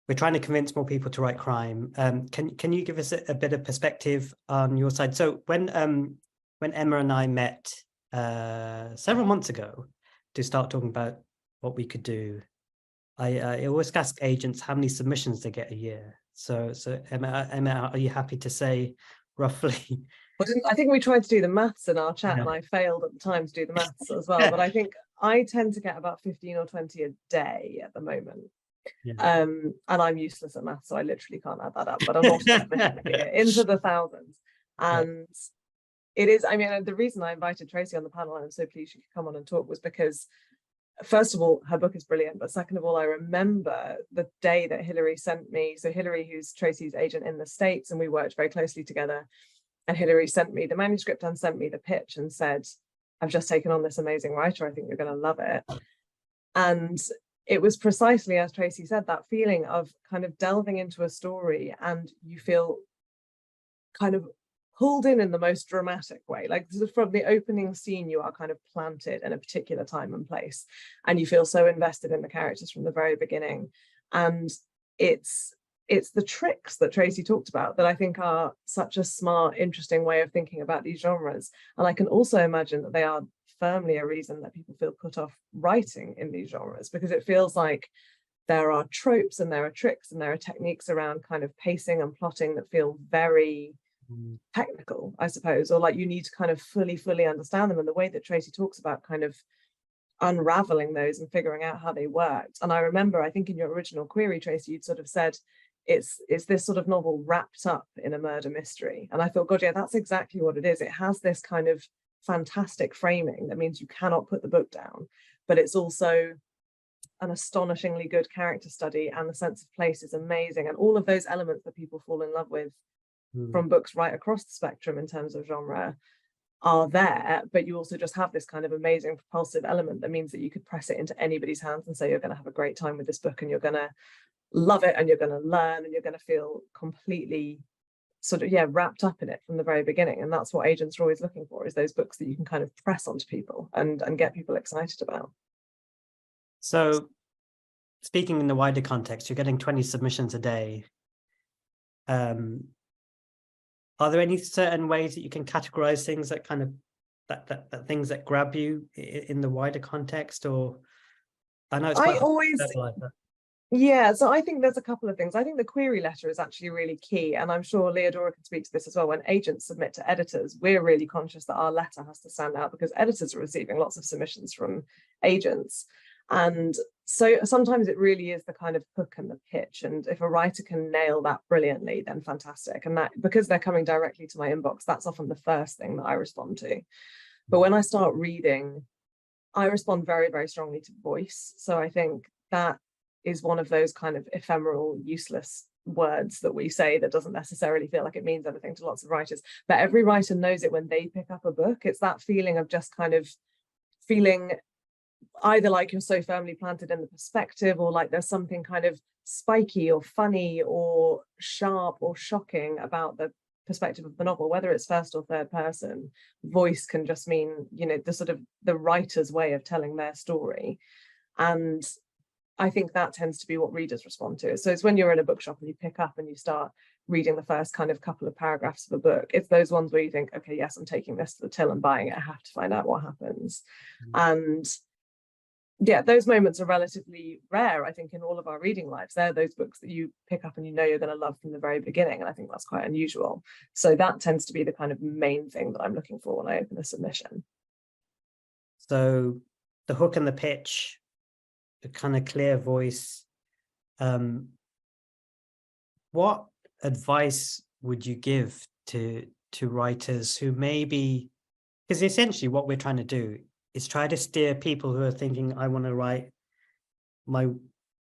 we're trying to convince more people to write crime. Can you give us a bit of perspective on your side? So when Emma and I met several months ago to start talking about what we could do, I always ask agents how many submissions they get a year. So Emma, are you happy to say roughly? I think we tried to do the maths in our chat, and I failed at the time to do the maths as well. But I think I tend to get about 15 or 20 a day at the moment. And I'm useless at maths, so I literally can't add that up. But I'm not into the thousands. And it is, I mean, the reason I invited Tracy on the panel, and I'm so pleased she could come on and talk, was because first of all, her book is brilliant, but second of all, I remember the day that Hilary sent me. So Hilary, who's Tracy's agent in the States, and we worked very closely together. And Hilary sent me the manuscript and sent me the pitch and said, I've just taken on this amazing writer. I think you're going to love it. And it was precisely, as Tracy said, that feeling of kind of delving into a story and you feel kind of pulled in the most dramatic way. Like from the opening scene, you are kind of planted in a particular time and place, and you feel so invested in the characters from the very beginning. And it's the tricks that Tracy talked about that I think are such a smart, interesting way of thinking about these genres. And I can also imagine that they are firmly a reason that people feel put off writing in these genres, because it feels like there are tropes and there are tricks and there are techniques around kind of pacing and plotting that feel very technical, I suppose, or like you need to kind of fully understand them. And the way that Tracy talks about kind of unraveling those and figuring out how they worked. And I remember, I think in your original query, Tracy, you'd sort of said, it's this sort of novel wrapped up in a murder mystery. And I thought, God, yeah, that's exactly what it is. It has this kind of fantastic framing that means you cannot put the book down, but it's also an astonishingly good character study, and the sense of place is amazing. And all of those elements that people fall in love with from books right across the spectrum in terms of genre are there, but you also just have this kind of amazing propulsive element that means that you could press it into anybody's hands and say you're going to have a great time with this book and you're going to love it and you're going to learn and you're going to feel completely sort of wrapped up in it from the very beginning. And that's what agents are always looking for, is those books that you can kind of press onto people and get people excited about. So speaking in the wider context, you're getting 20 submissions a day. Are there any certain ways that you can categorize things that kind of that things that grab you in the wider context? Or I know it's quite so I think there's a couple of things. I think the query letter is actually really key, and I'm sure Leodora can speak to this as well. When agents submit to editors, we're really conscious that our letter has to stand out because editors are receiving lots of submissions from agents. And so sometimes it really is the kind of hook and the pitch, and if a writer can nail that brilliantly, then fantastic. And that, because they're coming directly to my inbox, that's often the first thing that I respond to. But when I start reading, I respond very, very strongly to voice. So I think that is one of those kind of ephemeral, useless words that we say that doesn't necessarily feel like it means anything to lots of writers, but every writer knows it when they pick up a book. It's that feeling of just kind of feeling either like you're so firmly planted in the perspective, or like there's something kind of spiky or funny or sharp or shocking about the perspective of the novel, whether it's first or third person. Voice can just mean, the sort of the writer's way of telling their story. And I think that tends to be what readers respond to. So it's when you're in a bookshop and you pick up and you start reading the first kind of couple of paragraphs of a book, it's those ones where you think, okay, yes, I'm taking this to the till and buying it. I have to find out what happens. And yeah, those moments are relatively rare, I think, in all of our reading lives. They're those books that you pick up and you're going to love from the very beginning. And I think that's quite unusual. So that tends to be the kind of main thing that I'm looking for when I open a submission. So the hook and the pitch, the kind of clear voice. What advice would you give to writers who maybe, because essentially what we're trying to do is try to steer people who are thinking, I want to write my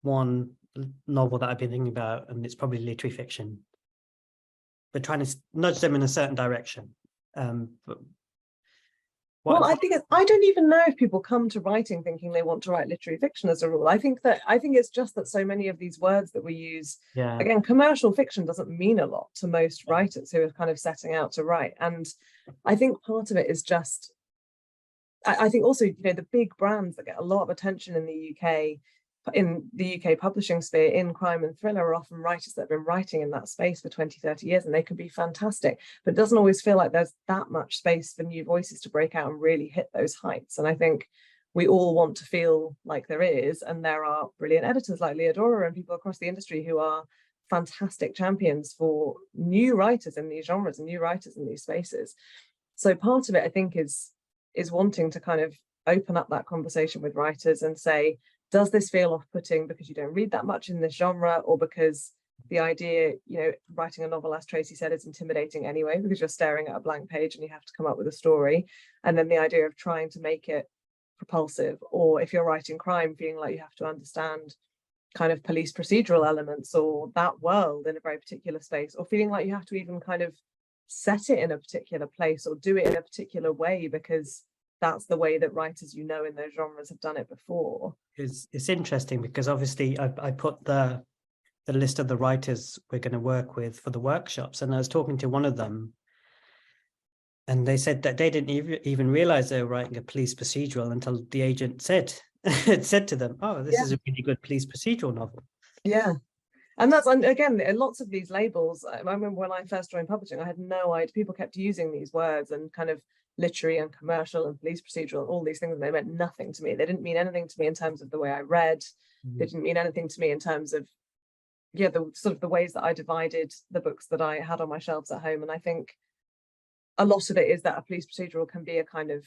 one novel that I've been thinking about, and it's probably literary fiction. We're trying to nudge them in a certain direction. I think I don't even know if people come to writing thinking they want to write literary fiction as a rule. I think it's just that so many of these words that we use, again, commercial fiction doesn't mean a lot to most writers who are kind of setting out to write. And I think part of it is just, I think also, the big brands that get a lot of attention in the UK in the UK publishing sphere in crime and thriller are often writers that have been writing in that space for 20, 30 years, and they can be fantastic, but it doesn't always feel like there's that much space for new voices to break out and really hit those heights. And I think we all want to feel like there is, and there are brilliant editors like Leodora and people across the industry who are fantastic champions for new writers in these genres and new writers in these spaces. So part of it, I think, is wanting to kind of open up that conversation with writers and say, does this feel off-putting because you don't read that much in this genre, or because the idea, you know, writing a novel, as Tracy said, is intimidating anyway, because you're staring at a blank page and you have to come up with a story. And then the idea of trying to make it propulsive, or if you're writing crime, feeling like you have to understand kind of police procedural elements or that world in a very particular space, or feeling like you have to even kind of set it in a particular place or do it in a particular way because that's the way that writers, you know, in those genres have done it before. It's interesting because obviously I put the list of the writers we're going to work with for the workshops, and I was talking to one of them, and they said that they didn't even realize they were writing a police procedural until the agent said to them, "Oh, this is a really good police procedural novel." Yeah. And that's, again, lots of these labels. I remember when I first joined publishing, I had no idea. People kept using these words and kind of literary and commercial and police procedural and all these things, and they meant nothing to me. They didn't mean anything to me in terms of the way I read. They didn't mean anything to me in terms of, the sort of the ways that I divided the books that I had on my shelves at home. And I think a lot of it is that a police procedural can be a kind of,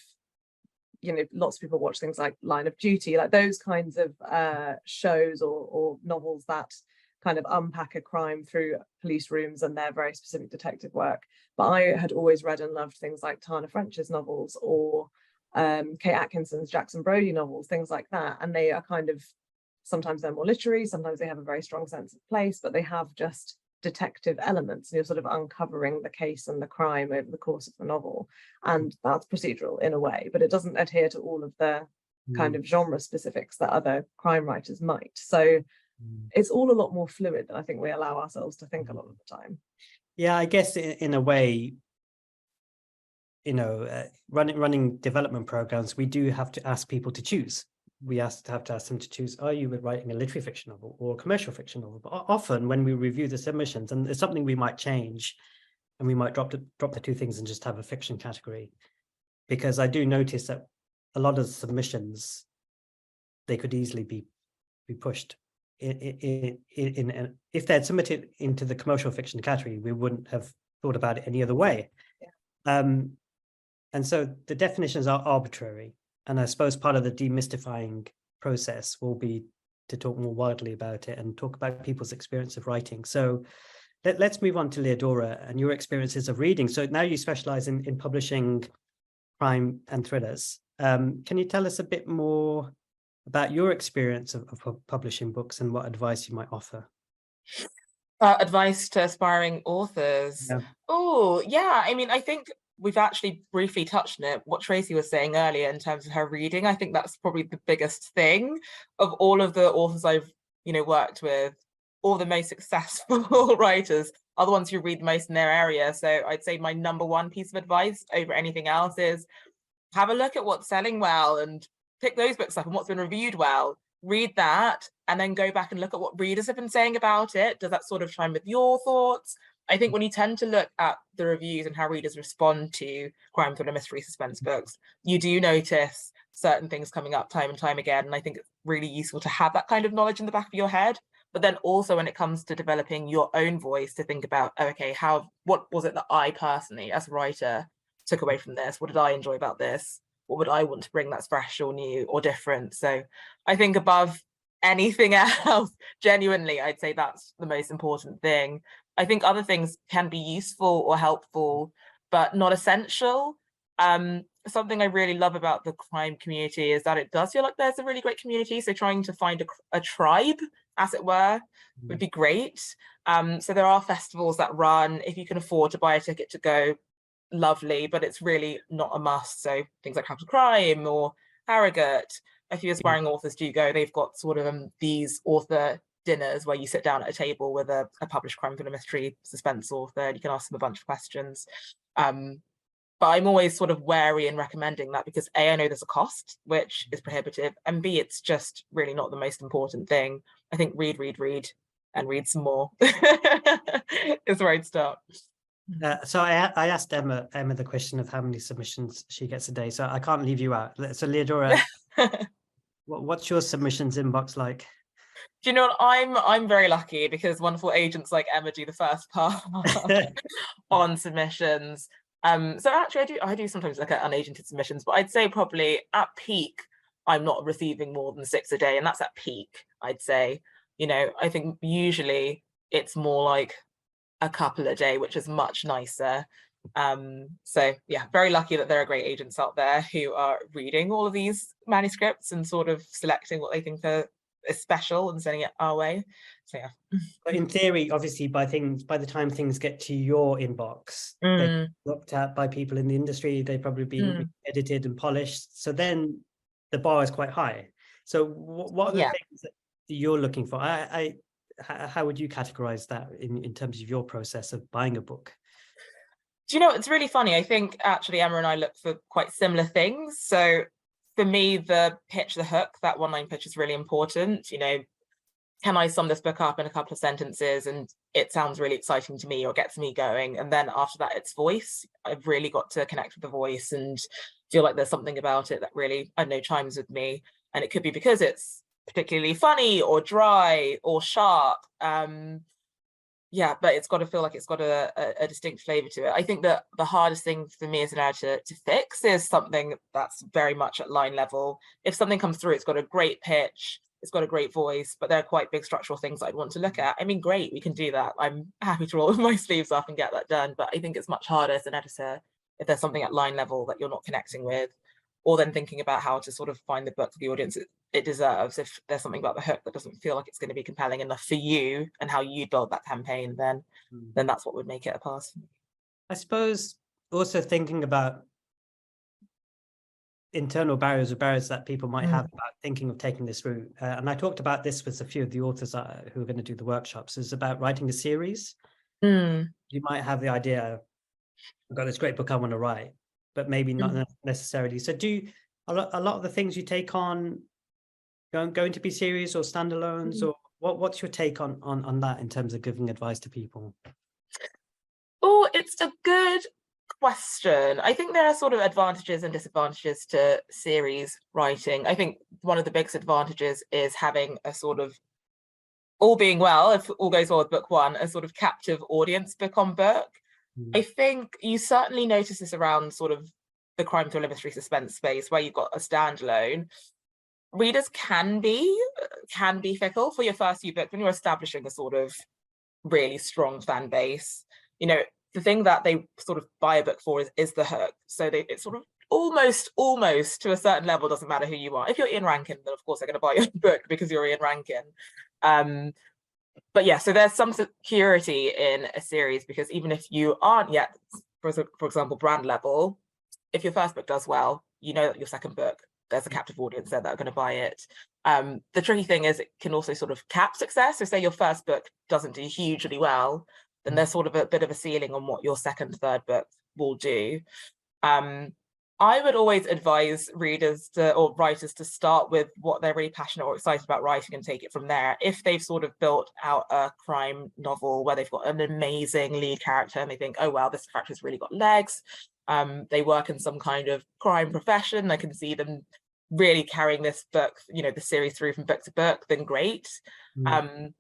you know, lots of people watch things like Line of Duty, like those kinds of shows or novels that kind of unpack a crime through police rooms and their very specific detective work. But I had always read and loved things like Tana French's novels or Kate Atkinson's Jackson Brodie novels, things like that. And they are kind of, sometimes they're more literary, sometimes they have a very strong sense of place, but they have just detective elements, and you're sort of uncovering the case and the crime over the course of the novel. And that's procedural in a way, but it doesn't adhere to all of the kind of genre specifics that other crime writers might. So it's all a lot more fluid than I think we allow ourselves to think a lot of the time. Yeah, I guess in a way, you know, running development programs, we do have to ask people to choose. We have to ask them to choose, are you writing a literary fiction novel or a commercial fiction novel? But often when we review the submissions, and it's something we might change, and we might drop the two things and just have a fiction category, because I do notice that a lot of the submissions, they could easily be pushed in if they had submitted into the commercial fiction category, we wouldn't have thought about it any other way. And so the definitions are arbitrary, and I suppose part of the demystifying process will be to talk more widely about it and talk about people's experience of writing. So let's move on to Leodora and your experiences of reading. So now you specialize in publishing crime and thrillers. Can you tell us a bit more about your experience of publishing books and what advice you might offer? Advice to aspiring authors. Yeah. Oh, yeah. I mean, I think we've actually briefly touched on it, what Tracy was saying earlier in terms of her reading. I think that's probably the biggest thing of all of the authors I've, you know, worked with. All the most successful writers are the ones who read the most in their area. So I'd say my number one piece of advice over anything else is have a look at what's selling well and pick those books up and what's been reviewed well. Read that and then go back and look at what readers have been saying about it. Does that sort of chime with your thoughts? I think when you tend to look at the reviews and how readers respond to crime, thriller, mystery, suspense books, you do notice certain things coming up time and time again. And I think it's really useful to have that kind of knowledge in the back of your head. But then also when it comes to developing your own voice, to think about, okay, what was it that I personally, as a writer, took away from this? What did I enjoy about this? What would I want to bring that's fresh or new or different? So I think above anything else, genuinely, I'd say that's the most important thing. I think other things can be useful or helpful, but not essential. Something I really love about the crime community is that it does feel like there's a really great community. So trying to find a tribe, as it were, would be great. So there are festivals that run. If you can afford to buy a ticket to go, lovely, but it's really not a must. So things like House of Crime or Harrogate, a few aspiring authors do go. They've got sort of these author dinners where you sit down at a table with a published crime, thriller, mystery, suspense author, and you can ask them a bunch of questions. But I'm always sort of wary in recommending that because A, I know there's a cost, which is prohibitive, and B, it's just really not the most important thing. I think read, and read some more is where I'd start. So I asked Emma the question of how many submissions she gets a day. So I can't leave you out. So Leodora, what's your submissions inbox like? Do you know what? I'm very lucky because wonderful agents like Emma do the first part on submissions. So actually I do sometimes look at unagented submissions, but I'd say probably at peak I'm not receiving more than 6 a day, and that's at peak, I'd say. You know, I think usually it's more like a couple a day, which is much nicer. So yeah, very lucky that there are great agents out there who are reading all of these manuscripts and sort of selecting what they think is special and sending it our way. So yeah. But in theory, obviously, by the time things get to your inbox, they're looked at by people in the industry. They've probably been edited and polished. So then the bar is quite high. So what are the things that you're looking for? How would you categorize that in terms of your process of buying a book? Do you know, it's really funny. I think actually Emma and I look for quite similar things. So for me, the pitch, the hook, that one-line pitch is really important. You know, can I sum this book up in a couple of sentences and it sounds really exciting to me or gets me going? And then after that, it's voice. I've really got to connect with the voice and feel like there's something about it that really, I don't know, chimes with me. And it could be because it's particularly funny or dry or sharp. Yeah, but it's got to feel like it's got a distinct flavor to it. I think that the hardest thing for me as an editor to fix is something that's very much at line level. If something comes through, it's got a great pitch, it's got a great voice, but there are quite big structural things I'd want to look at. I mean, great, we can do that. I'm happy to roll my sleeves up and get that done. But I think it's much harder as an editor if there's something at line level that you're not connecting with, or then thinking about how to sort of find the book for the audience it deserves. If there's something about the hook that doesn't feel like it's going to be compelling enough for you and how you build that campaign, then that's what would make it a pass. I suppose also thinking about internal barriers or barriers that people might have about thinking of taking this route. And I talked about this with a few of the authors who are going to do the workshops, is about writing a series. You might have the idea, I've got this great book I want to write, but maybe not necessarily. So do a lot of the things you take on going to be series or standalones, or what's your take on that in terms of giving advice to people? Oh, it's a good question. I think there are sort of advantages and disadvantages to series writing. I think one of the biggest advantages is having a sort of, all being well, if all goes well with book one, a sort of captive audience book on book. I think you certainly notice this around sort of the crime thriller mystery suspense space where you've got a standalone. Readers can be fickle for your first few books when you're establishing a sort of really strong fan base. You know, the thing that they sort of buy a book for is the hook. So it's sort of almost to a certain level, doesn't matter who you are. If you're Ian Rankin, then of course they're going to buy your book because you're Ian Rankin. But yeah, so there's some security in a series because even if you aren't yet, for example, brand level, if your first book does well, you know that your second book, there's a captive audience there that are going to buy it. The tricky thing is it can also sort of cap success. So say your first book doesn't do hugely well, then there's sort of a bit of a ceiling on what your second, third book will do. I would always advise readers or writers to start with what they're really passionate or excited about writing and take it from there. If they've sort of built out a crime novel where they've got an amazing lead character and they think, oh, wow, this character's really got legs. They work in some kind of crime profession. I can see them really carrying this book, you know, the series through from book to book, then great. But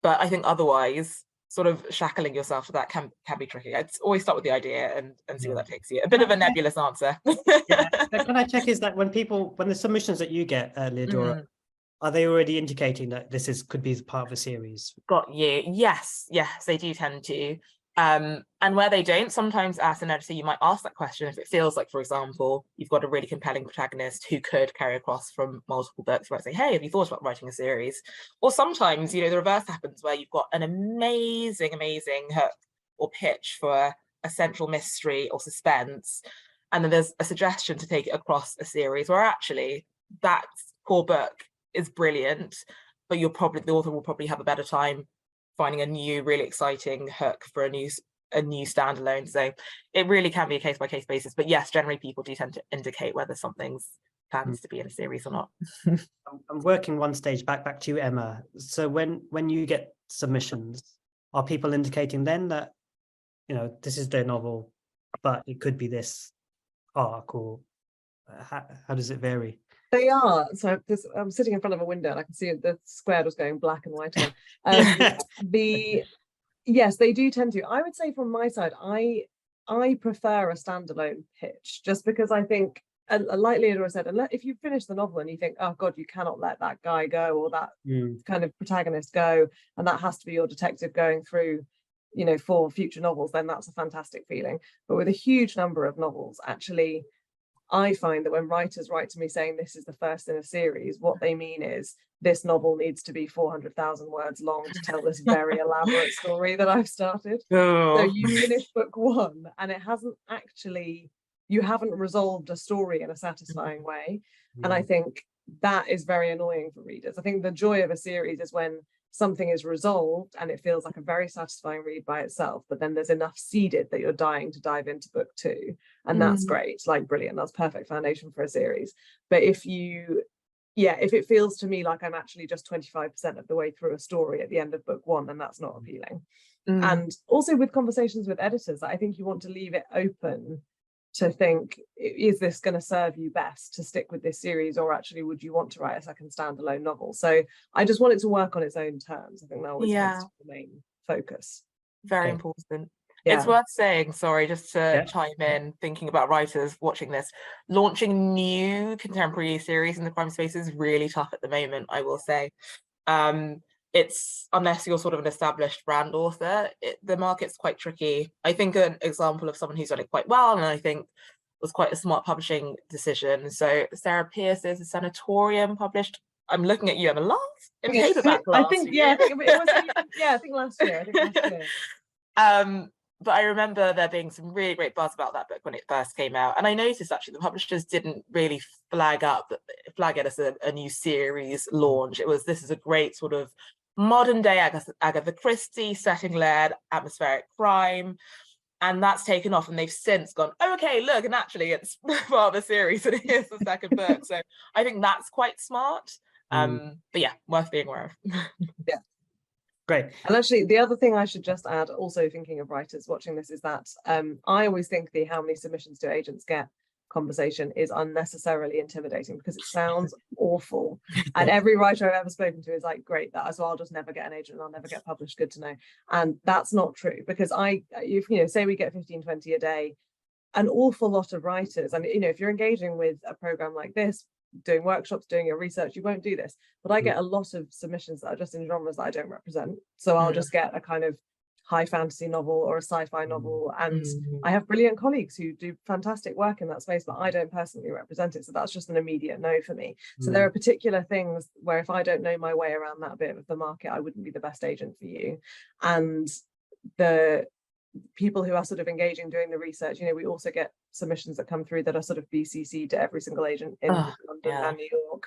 I think otherwise, sort of shackling yourself to that can be tricky. I'd always start with the idea and see where that takes you. A bit of a nebulous answer. Can I check, is that when the submissions that you get, Leodora, are they already indicating that this could be part of a series? Got you. Yes, they do tend to. And where they don't, sometimes as an editor, you might ask that question if it feels like, for example, you've got a really compelling protagonist who could carry across from multiple books, where I say, hey, have you thought about writing a series? Or sometimes, you know, the reverse happens where you've got an amazing hook or pitch for a central mystery or suspense, and then there's a suggestion to take it across a series where actually that core book is brilliant, but the author will probably have a better time finding a new, really exciting hook for a new a new standalone. So it really can be a case by case basis. But yes, generally people do tend to indicate whether something's plans to be in a series or not. I'm working one stage back to you, Emma. So when you get submissions, are people indicating then that, you know, this is their novel, but it could be this arc, or how does it vary? They are. So I'm sitting in front of a window and I can see the square was going black and white again. Yes, they do tend to. I would say from my side, I prefer a standalone pitch, just because I think, like Leodora said, if you finish the novel and you think, oh God, you cannot let that guy go, or that kind of protagonist go, and that has to be your detective going through, you know, for future novels, then that's a fantastic feeling. But with a huge number of novels, actually, I find that when writers write to me saying this is the first in a series, what they mean is this novel needs to be 400,000 words long to tell this very elaborate story that I've started. So you finish book one and it hasn't actually, you haven't resolved a story in a satisfying way. And I think that is very annoying for readers. I think the joy of a series is when something is resolved and it feels like a very satisfying read by itself, but then there's enough seeded that you're dying to dive into book two, and that's great, like brilliant, that's perfect foundation for a series. But if it feels to me like I'm actually just 25% of the way through a story at the end of book one, then that's not appealing. And also with conversations with editors, I think you want to leave it open to think, is this going to serve you best to stick with this series, or actually would you want to write a second standalone novel? So I just want it to work on its own terms. I think that always needs to be the main focus. Very important. It's worth saying, sorry, just to chime in, thinking about writers watching this, launching new contemporary series in the crime space is really tough at the moment, I will say. It's, unless you're sort of an established brand author, the market's quite tricky. I think an example of someone who's done it quite well, and I think was quite a smart publishing decision. So Sarah Pearce's The Sanatorium published, I'm looking at you, Emma, in paperback last I think, year. I think it was, I think last year. But I remember there being some really great buzz about that book when it first came out. And I noticed actually the publishers didn't really flag it as a new series launch. It was, this is a great sort of modern day Agatha Christie setting-led atmospheric crime. And that's taken off, and they've since gone, oh, okay, look, and actually it's part of a series and here's the second book. So I think that's quite smart. But yeah, worth being aware of. Yeah. Great. And actually, the other thing I should just add, also thinking of writers watching this, is that I always think the how many submissions do agents get conversation is unnecessarily intimidating, because it sounds awful. And every writer I've ever spoken to is like, great, so I'll just never get an agent, I'll never get published, good to know. And that's not true, because if, you know, say we get 15, 20 a day, an awful lot of writers, I mean, you know, if you're engaging with a program like this, doing workshops, doing your research, you won't do this. But I get a lot of submissions that are just in genres that I don't represent. So I'll just get a kind of high fantasy novel or a sci-fi novel, and I have brilliant colleagues who do fantastic work in that space, but I don't personally represent it. So that's just an immediate no for me. So there are particular things where if I don't know my way around that bit of the market, I wouldn't be the best agent for you. And the people who are sort of engaging, doing the research, you know, we also get submissions that come through that are sort of BCC to every single agent in London and New York.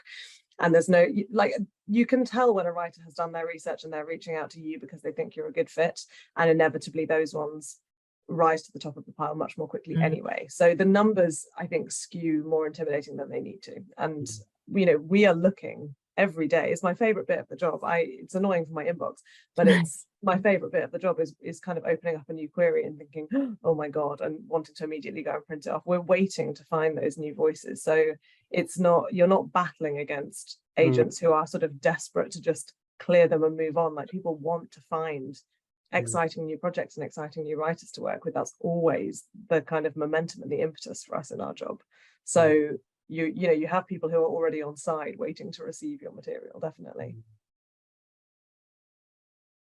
And there's no, like, you can tell when a writer has done their research and they're reaching out to you because they think you're a good fit, and inevitably those ones rise to the top of the pile much more quickly anyway. So the numbers, I think, skew more intimidating than they need to. And, you know, we are looking every day. It's my favorite bit of the job. It's annoying for my inbox, but it's my favorite bit of the job is kind of opening up a new query and thinking, oh my God, and wanting to immediately go and print it off. We're waiting to find those new voices. So it's not, you're not battling against agents who are sort of desperate to just clear them and move on. Like, people want to find exciting new projects and exciting new writers to work with. That's always the kind of momentum and the impetus for us in our job. So you know, you have people who are already on side waiting to receive your material, definitely.